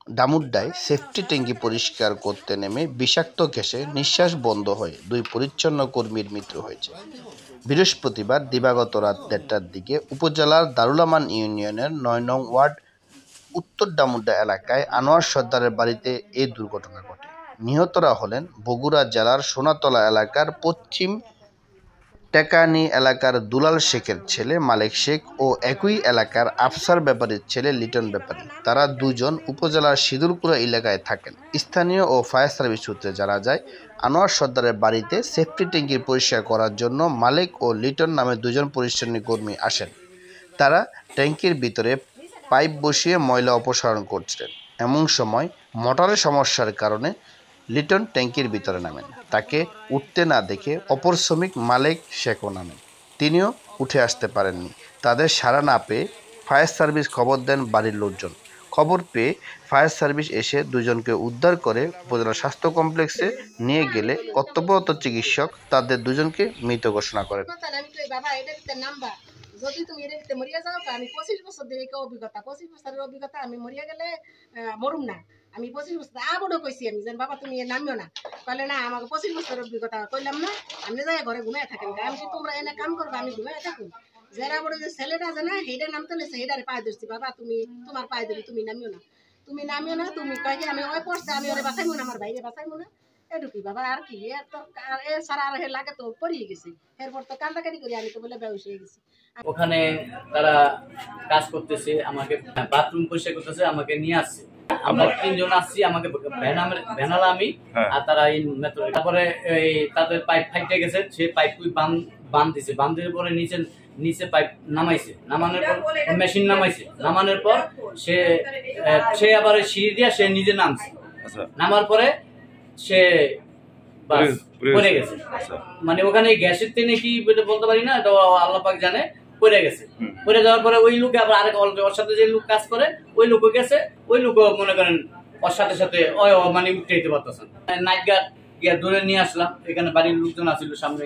ডামুড্ডায় safety ট্যাঙ্কি পরিষ্কার করতে নেমে বিষাক্ত গ্যাসে নিঃশ্বাস বন্ধ হয়ে 2 পরিচ্ছন্ন কর্মীর মৃত্যু হয়েছে। বৃহস্পতিবার দিবাগত রাত 1:30টার দিকে উপজেলার দারুল আমান ইউনিয়নের 9 নং ওয়ার্ড উত্তর ডামুড্ডা এলাকায় আনোয়ার সর্দারের বাড়িতে এই দুর্ঘটনা ঘটে। নিহতরা হলেন বগুড়া জেলার সোনাতলা এলাকার পশ্চিম টেকানি এলাকার দুলাল শেখের ছেলে মালেক শেখ ও একই এলাকার আফসার ব্যাপারীর ছেলে লিটন ব্যাপারী। তারা দুজন উপজেলার সিদুলকুড়া এলাকায় থাকেন। স্থানীয় ও ফায়ার সার্ভিস সূত্রে জানা যায়, আনোয়ার সর্দারের বাড়িতে সেফটি ট্যাঙ্কি পরিষ্কার করার জন্য মালেক ও লিটন নামে দুজন পরিচ্ছন্ন কর্মী আসেন। তারা ট্যাঙ্কির ভিতরে পাইপ বসিয়ে ময়লা অপসারণ করছিলেন। এমন সময় মোটরের সমস্যার কারণে লিটন ট্যাঙ্কির ভিতরে নামেন। তাকে উঠতে না দেখে অপর শ্রমিক মালেক শেখও নামেন। তিনিও উঠে আসতে পারেননি। তাদের সাড়া না পেয়ে ফায়ার সার্ভিস খবর দেন বাড়ির লোকজন। খবর পেয়ে ফায়ার সার্ভিস এসে দুজনকে উদ্ধার করে উপজেলা স্বাস্থ্য কমপ্লেক্সে নিয়ে গেলে কর্তব্যরত চিকিৎসক তাদের দুজনকে মৃত ঘোষণা করেন। যদি তুমি এর ভিতরে মরিয়া যাও, আমি 25 বছর ধরে অভিজ্ঞতা, 25 বছরের অভিজ্ঞতা, আমি মরিয়া গেলে মরুম না। আমি 25 বছর আবুডও কইছি আমি যেন বাবা তুমি নামিও না, বলে না আমাকে 25 বছরের অভিজ্ঞতা কইলাম না, আমি যাই ঘরে ঘুমায় থাকেন। আমি কি তোমরা এনে কাম করবে, আমি ঘুমায় থাকুন? যারা বড় যে ছেলেটা আছে না, হেডের নাম তুলেছে, হেডারে পায়ে ধরছি, বাবা তুমি তোমার পায়ে ধরি, তুমি নামিও না, তুমি নামিও না। তুমি কয় কি আমি ওই পড়ছে, আমি ওরে বাঁচাইবো না, আমার বাইরে বাঁচাইবো না, এটুকুই বাবা। আর কি এ সারা আর হে লাগে তো পড়িয়ে গেছে। এরপর তো কান্দাকাটি করি, আমি তো বলে বেউস হয়ে গেছি। ওখানে তারা কাজ করতেছে, আমাকে বাথরুম পরিষ্কার করতেছে, আমাকে নিয়ে আসছে। আমরা 3 জন আসছি, আমাকে ভ্যানালা আমি আর তারা এই মেথড। তারপরে এই তাদের পাইপ ফাইটে গেছে, সে পাইপ বাঁধ দিছে, বাঁধের পরে নিচে পাইপ নামাইছে, নামানোর পর মেশিন নামাইছে, নামানোর পর সে আবার সিঁড়ি দিয়ে সে নিজে নামছে। নামার পরে সে পড়ে গেছে। মানে ওখানে গ্যাসের টেনে কি বলতে পারি না, এটা আল্লাহ পাক জানে। পড়ে গেছে, পড়ে যাওয়ার পরে ওই লোক আবার আরেক ওর সাথে যে লোক কাজ করে ওই লোকও গেছে, ওই লোক মনে করেন ওর সাথে সাথে মানে উঠতে যেতে পারতেছেন। নাইট গার্ড গিয়ে ধরে নিয়ে আসলাম, এখানে বাড়ির লোকজন আসছিল সামনে।